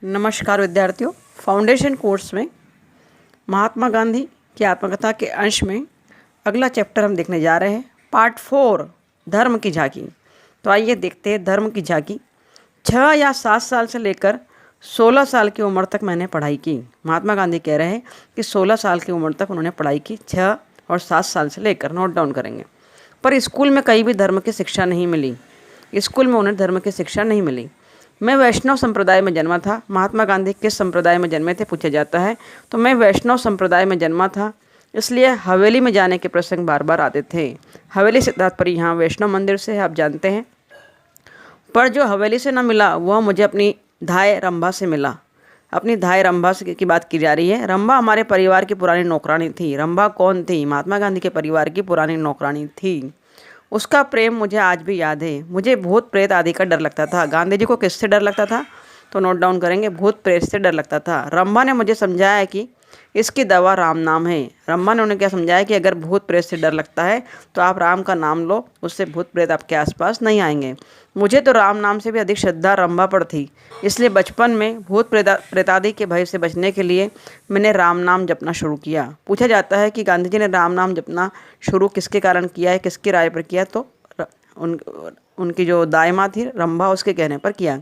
नमस्कार विद्यार्थियों, foundation course में महात्मा गांधी की आत्मकथा के अंश में अगला चैप्टर हम देखने जा रहे हैं। पार्ट 4, धर्म की झांकी। तो आइए देखते हैं धर्म की झांकी। 6 या 7 साल से लेकर 16 साल की उम्र तक मैंने पढ़ाई की। महात्मा गांधी कह रहे हैं कि 16 साल की उम्र तक उन्होंने पढ़ाई की, 6 और 7 साल से लेकर, नोट डाउन करेंगे। पर स्कूल में कहीं भी धर्म की शिक्षा नहीं मिली। स्कूल में उन्हें धर्म की शिक्षा नहीं मिली। मैं वैष्णव संप्रदाय में जन्मा था। महात्मा गांधी किस संप्रदाय में जन्मे थे पूछा जाता है, तो मैं वैष्णव संप्रदाय में जन्मा था, इसलिए हवेली में जाने के प्रसंग बार बार आते थे। हवेली से तात्पर्य यहाँ वैष्णव मंदिर से है, आप जानते हैं। पर जो हवेली से न मिला वह मुझे अपनी धाय रंभा से मिला। अपनी धाय रंभा की बात की जा रही है। रंभा हमारे परिवार की पुरानी नौकरानी थी। रंभा कौन थी? महात्मा गांधी के परिवार की पुरानी नौकरानी थी। उसका प्रेम मुझे आज भी याद है। मुझे भूत प्रेत आदि का डर लगता था। गांधी जी को किससे डर लगता था? तो नोट डाउन करेंगे, भूत प्रेत से डर लगता था। रंभा ने मुझे समझाया कि इसकी दवा राम नाम है। रंभा ने उन्हें क्या समझाया कि अगर भूत प्रेत से डर लगता है तो आप राम का नाम लो, उससे भूत प्रेत आपके आसपास नहीं आएंगे। मुझे तो राम नाम से भी अधिक श्रद्धा रंभा पर थी, इसलिए बचपन में भूत प्रेतादि के भय से बचने के लिए मैंने राम नाम जपना शुरू किया। पूछा जाता है कि गांधी जी ने राम नाम जपना शुरू किसके कारण किया है, किसकी राय पर किया? तो उनकी जो दाई थी रंभा, उसके कहने पर किया।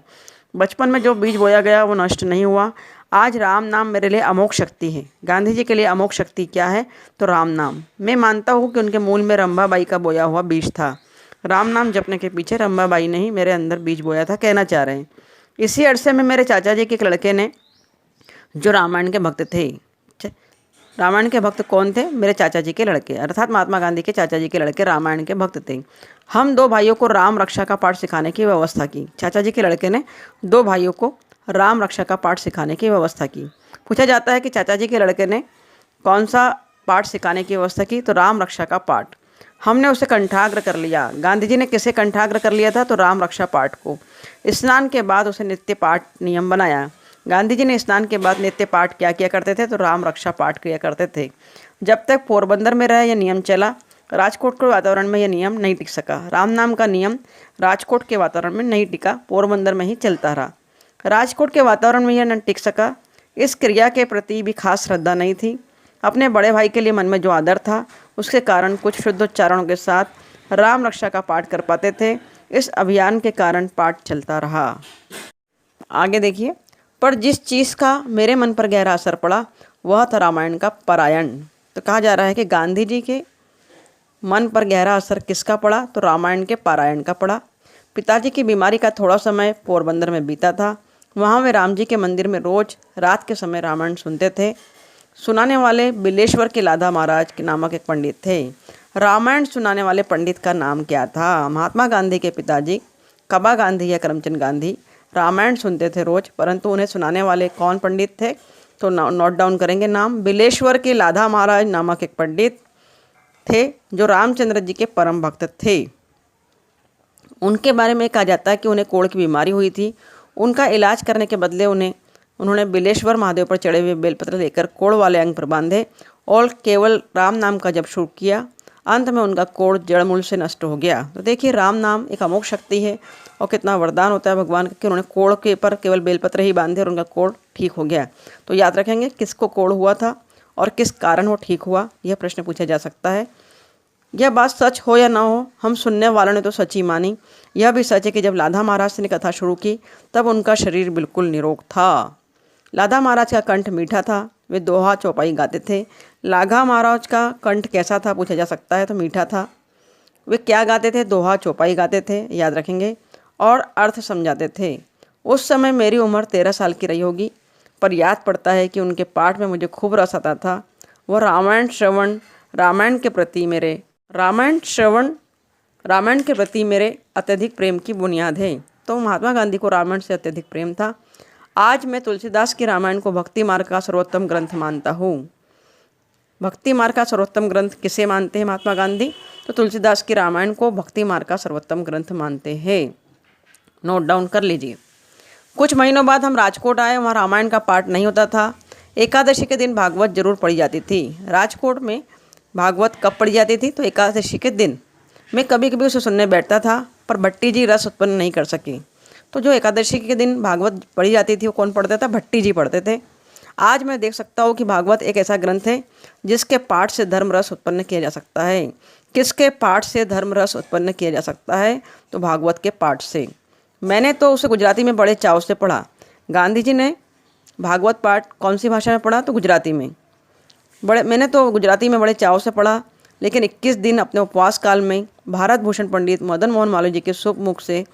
बचपन में जो बीज बोया गया वो नष्ट नहीं हुआ। आज राम नाम मेरे लिए अमोघ शक्ति है। गांधी जी के लिए अमोघ शक्ति क्या है? तो राम नाम। मैं मानता हूँ कि उनके मूल में रंभाबाई का बोया हुआ बीज था। राम नाम जपने के पीछे रंभाबाई ने ही मेरे अंदर बीज बोया था, कहना चाह रहे हैं। इसी अरसे में मेरे चाचा जी के एक लड़के ने, जो रामायण के भक्त थे, रामायण के भक्त कौन थे? मेरे चाचा जी के लड़के, अर्थात महात्मा गांधी के चाचा जी के लड़के रामायण के भक्त थे। हम 2 भाइयों को राम रक्षा का पाठ सिखाने की व्यवस्था की। चाचा जी के लड़के ने 2 भाइयों को राम रक्षा का पाठ सिखाने की व्यवस्था की। पूछा जाता है कि चाचा जी के लड़के ने कौन सा पाठ सिखाने की व्यवस्था की? तो राम रक्षा का पाठ। हमने उसे कंठाग्र कर लिया। गांधी जी ने किसे कंठाग्र कर लिया था? तो राम रक्षा पाठ को। स्नान के बाद उसे नित्य पाठ नियम बनाया। गांधी जी ने स्नान के बाद नित्य पाठ क्या किया करते थे? तो राम रक्षा पाठ किया करते थे। जब तक पोरबंदर में रहे यह नियम चला। राजकोट के वातावरण में यह नियम नहीं टिक सका। राम नाम का नियम राजकोट के वातावरण में नहीं टिका, पोरबंदर में ही चलता रहा। राजकोट के वातावरण में यह न टिक सका। इस क्रिया के प्रति भी खास श्रद्धा नहीं थी। अपने बड़े भाई के लिए मन में जो आदर था, उसके कारण कुछ शुद्धोच्चारणों के साथ राम रक्षा का पाठ कर पाते थे। इस अभियान के कारण पाठ चलता रहा। आगे देखिए। पर जिस चीज़ का मेरे मन पर गहरा असर पड़ा वह था रामायण का पारायण। तो कहा जा रहा है कि गांधी जी के मन पर गहरा असर किसका पड़ा? तो रामायण के पारायण का पड़ा। पिताजी की बीमारी का थोड़ा समय पोरबंदर में बीता था। वहाँ वे राम जी के मंदिर में रोज रात के समय रामायण सुनते थे। सुनाने वाले बिलेश्वर के लाधा महाराज के नामक एक पंडित थे। रामायण सुनाने वाले पंडित का नाम क्या था? महात्मा गांधी के पिताजी कबा गांधी या करमचंद गांधी रामायण सुनते थे रोज, परंतु उन्हें सुनाने वाले कौन पंडित थे? तो नोट डाउन करेंगे नाम। बिलेश्वर के लाधा महाराज नामक एक पंडित थे जो रामचंद्र जी के परम भक्त थे। उनके बारे में कहा जाता है कि उन्हें कोढ़ की बीमारी हुई थी। उनका इलाज करने के बदले उन्होंने बिलेश्वर महादेव पर चढ़े हुए बेलपत्र लेकर कोढ़ वाले अंग पर बांधे और केवल राम नाम का जप शुरू किया। अंत में उनका कोढ़ जड़ मूल से नष्ट हो गया। तो देखिए, राम नाम एक अमोघ शक्ति है और कितना वरदान होता है भगवान का कि उन्होंने कोढ़ के पर केवल बेलपत्र ही बांधे और उनका कोढ़ ठीक हो गया। तो याद रखेंगे किसको कोढ़ हुआ था और किस कारण वो ठीक हुआ, यह प्रश्न पूछा जा सकता है। यह बात सच हो या ना हो, हम सुनने वालों ने तो सच ही मानी। यह भी सच है कि जब लाधा महाराज ने कथा शुरू की तब उनका शरीर बिल्कुल निरोग था। लाधा महाराज का कंठ मीठा था। वे दोहा चौपाई गाते थे। लाधा महाराज का कंठ कैसा था पूछा जा सकता है, तो मीठा था। वे क्या गाते थे? दोहा चौपाई गाते थे, याद रखेंगे, और अर्थ समझाते थे। उस समय मेरी उम्र 13 साल की रही होगी, पर याद पड़ता है कि उनके पाठ में मुझे खूब रस आता था। वह रामायण के प्रति मेरे अत्यधिक प्रेम की बुनियाद है। तो महात्मा गांधी को रामायण से अत्यधिक प्रेम था। आज मैं तुलसीदास की रामायण को भक्ति मार्ग का सर्वोत्तम ग्रंथ मानता हूँ। भक्ति मार्ग का सर्वोत्तम ग्रंथ किसे मानते हैं महात्मा गांधी? तो तुलसीदास की रामायण को भक्ति मार्ग का सर्वोत्तम ग्रंथ मानते हैं। नोट डाउन कर लीजिए। कुछ महीनों बाद हम राजकोट आए। वहाँ रामायण का पाठ नहीं होता था। एकादशी के दिन भागवत जरूर पढ़ी जाती थी। राजकोट में भागवत कब पढ़ी जाती थी? तो एकादशी के दिन। मैं कभी कभी उसे सुनने बैठता था, पर भट्टी जी रस उत्पन्न नहीं कर सकी। तो जो एकादशी के दिन भागवत पढ़ी जाती थी वो कौन पढ़ता था? भट्टी जी पढ़ते थे। आज मैं देख सकता हूँ कि भागवत एक ऐसा ग्रंथ है जिसके पाठ से धर्म रस उत्पन्न किया जा सकता है। किसके पाठ से धर्म रस उत्पन्न किया जा सकता है? तो भागवत के पाठ से। मैंने तो उसे गुजराती में बड़े चाव से पढ़ा। गांधी जी ने भागवत पाठ कौन सी भाषा में पढ़ा? तो गुजराती में। मैंने तो गुजराती में बड़े चाव से पढ़ा, लेकिन 21 दिन अपने उपवास काल में भारत भूषण पंडित मदन मोहन मालवीय जी के शुभ मुख से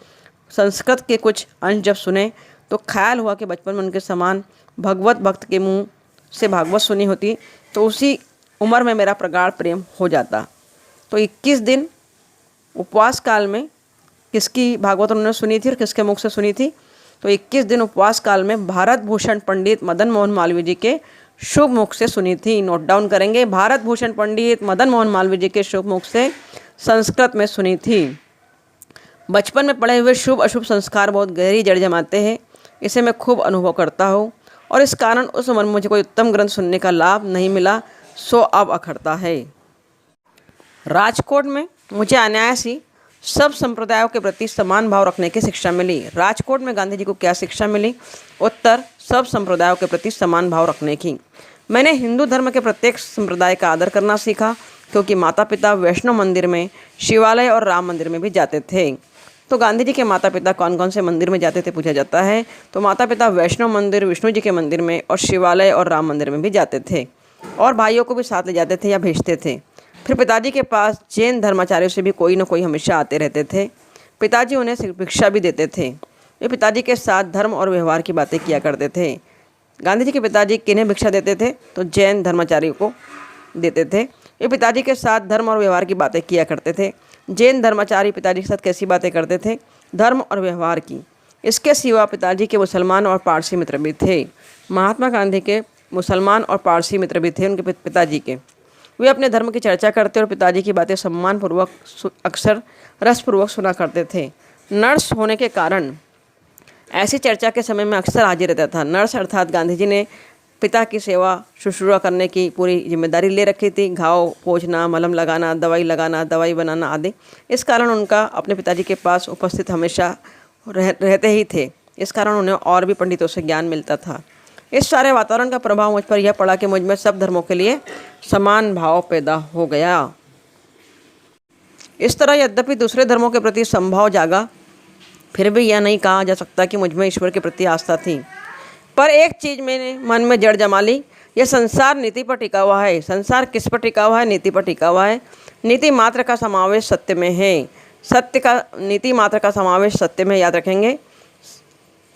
संस्कृत के कुछ अंश जब सुने तो ख्याल हुआ कि बचपन में उनके समान भगवत भक्त के मुंह से भागवत सुनी होती तो उसी उम्र में मेरा प्रगाढ़ प्रेम हो जाता। तो 21 दिन उपवास काल में किसकी भागवत उन्होंने सुनी थी और किसके मुख से सुनी थी? तो 21 दिन उपवास काल में भारत भूषण पंडित मदन मोहन मालवीय जी के शुभ मुख से सुनी थी। नोट डाउन करेंगे, भारत भूषण पंडित मदन मोहन मालवीय जी के शुभ मुख से संस्कृत में सुनी थी। बचपन में पढ़े हुए शुभ अशुभ संस्कार बहुत गहरी जड़ जमाते हैं। इसे मैं खूब अनुभव करता हूँ और इस कारण उस उम्र में मुझे कोई उत्तम ग्रंथ सुनने का लाभ नहीं मिला, सो अब अखरता है। राजकोट में मुझे अनायासी सब संप्रदायों के प्रति समान भाव रखने की शिक्षा मिली। राजकोट में गांधी जी को क्या शिक्षा मिली? उत्तर, सब संप्रदायों के प्रति समान भाव रखने की। मैंने हिंदू धर्म के प्रत्येक संप्रदाय का आदर करना सीखा, क्योंकि माता पिता वैष्णो मंदिर में, शिवालय और राम मंदिर में भी जाते थे। तो गांधी जी के माता पिता कौन कौन से मंदिर में जाते थे पूछा जाता है, तो माता पिता वैष्णो मंदिर, विष्णु जी के मंदिर में और शिवालय और राम मंदिर में भी जाते थे, और भाइयों को भी साथ ले जाते थे या भेजते थे। फिर पिताजी के पास जैन धर्माचार्यों से भी कोई न कोई हमेशा आते रहते थे। पिताजी उन्हें भिक्षा भी देते थे। वे पिताजी के साथ धर्म और व्यवहार की बातें किया करते थे। गांधी जी के पिताजी किन्हें भिक्षा देते थे? तो जैन धर्माचार्यों को देते थे। वे पिताजी के साथ धर्म और व्यवहार की बातें किया करते थे। जैन धर्माचार्य पिताजी के साथ कैसी बातें करते थे? धर्म और व्यवहार की। इसके सिवा पिताजी के मुसलमान और पारसी मित्र भी थे। महात्मा गांधी के मुसलमान और पारसी मित्र भी थे उनके पिताजी के। वे अपने धर्म की चर्चा करते और पिताजी की बातें सम्मानपूर्वक, अक्सर रसपूर्वक सुना करते थे। नर्स होने के कारण ऐसी चर्चा के समय में अक्सर हाजिर रहता था। नर्स अर्थात गांधी जी ने पिता की सेवा शुश्रूषा करने की पूरी जिम्मेदारी ले रखी थी। घाव पोंछना, मलहम लगाना, दवाई लगाना, दवाई बनाना आदि। इस कारण उनका अपने पिताजी के पास उपस्थित हमेशा रहते ही थे। इस कारण उन्हें और भी पंडितों से ज्ञान मिलता था। इस सारे वातावरण का प्रभाव मुझ पर यह पड़ा कि मुझ में सब धर्मों के लिए समान भाव पैदा हो गया। इस तरह यद्यपि दूसरे धर्मों के प्रति समभाव जागा, फिर भी यह नहीं कहा जा सकता कि मुझ में ईश्वर के प्रति आस्था थी। पर एक चीज़ मैंने मन में जड़ जमा ली, यह संसार नीति पर टिका हुआ है। संसार किस पर टिका हुआ है? नीति पर टिका हुआ है। नीति मात्र का समावेश सत्य में है। नीति मात्र का समावेश सत्य में, याद रखेंगे।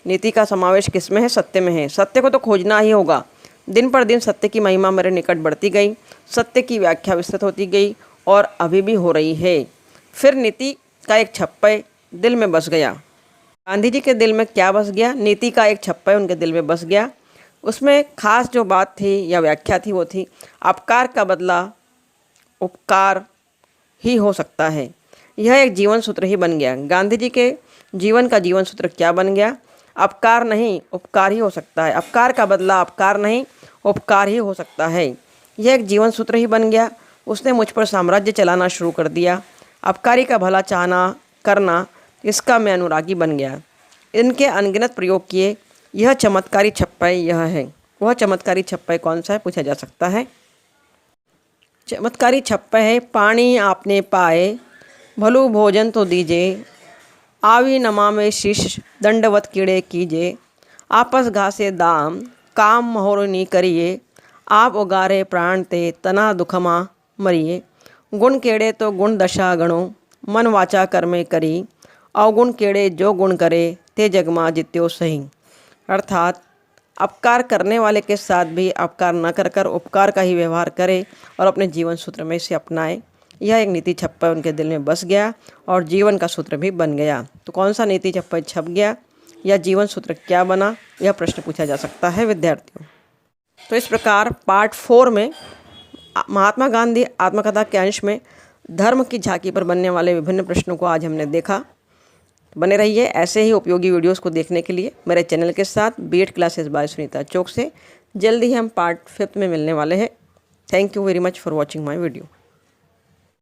नीति का समावेश किस में है? सत्य में है। सत्य को तो खोजना ही होगा। दिन पर दिन सत्य की महिमा मेरे निकट बढ़ती गई। सत्य की व्याख्या विस्तृत होती गई और अभी भी हो रही है। फिर नीति का एक छप्पर दिल में बस गया। गांधी जी के दिल में क्या बस गया? नीति का एक छप्पर उनके दिल में बस गया। उसमें खास जो बात थी या व्याख्या थी वो थी, अपकार का बदला उपकार ही हो सकता है। यह एक जीवन सूत्र ही बन गया। गांधी जी के जीवन का जीवन सूत्र क्या बन गया? अपकार नहीं, उपकार ही हो सकता है। अपकार का बदला अपकार नहीं, उपकार ही हो सकता है। यह एक जीवन सूत्र ही बन गया। उसने मुझ पर साम्राज्य चलाना शुरू कर दिया। अपकारी का भला चाहना करना, इसका मैं अनुरागी बन गया। इनके अनगिनत प्रयोग किए। यह चमत्कारी छप्पर यह है। वह चमत्कारी छप्पर कौन सा है पूछा जा सकता है। चमत्कारी छप्पर है, पानी आपने पाए भलू भोजन तो दीजिए, आवी नमा में शीश दंडवत कीड़े कीजिए, आपस घासे दाम काम महोरनी करिए, आप उगारे प्राण ते तना दुखमा मरिए, गुण केड़े तो गुण दशा गणो, मन वाचा कर्मे करी, अवगुण केड़े जो गुण करे ते जगमा जित्यो सही। अर्थात अपकार करने वाले के साथ भी अपकार न कर कर उपकार का ही व्यवहार करे और अपने जीवन सूत्र में इसे अपनाए। यह एक नीति छप्पर उनके दिल में बस गया और जीवन का सूत्र भी बन गया। तो कौन सा नीति छप्पर छप गया या जीवन सूत्र क्या बना, यह प्रश्न पूछा जा सकता है विद्यार्थियों। तो इस प्रकार पार्ट 4 में महात्मा गांधी आत्मकथा के अंश में धर्म की झांकी पर बनने वाले विभिन्न प्रश्नों को आज हमने देखा। बने रहिए ऐसे ही उपयोगी वीडियोस को देखने के लिए मेरे चैनल के साथ। बीएड क्लासेस बाय सुनीता चौक से जल्दी ही हम पार्ट 5 में मिलने वाले हैं। Thank you very much for watching my video.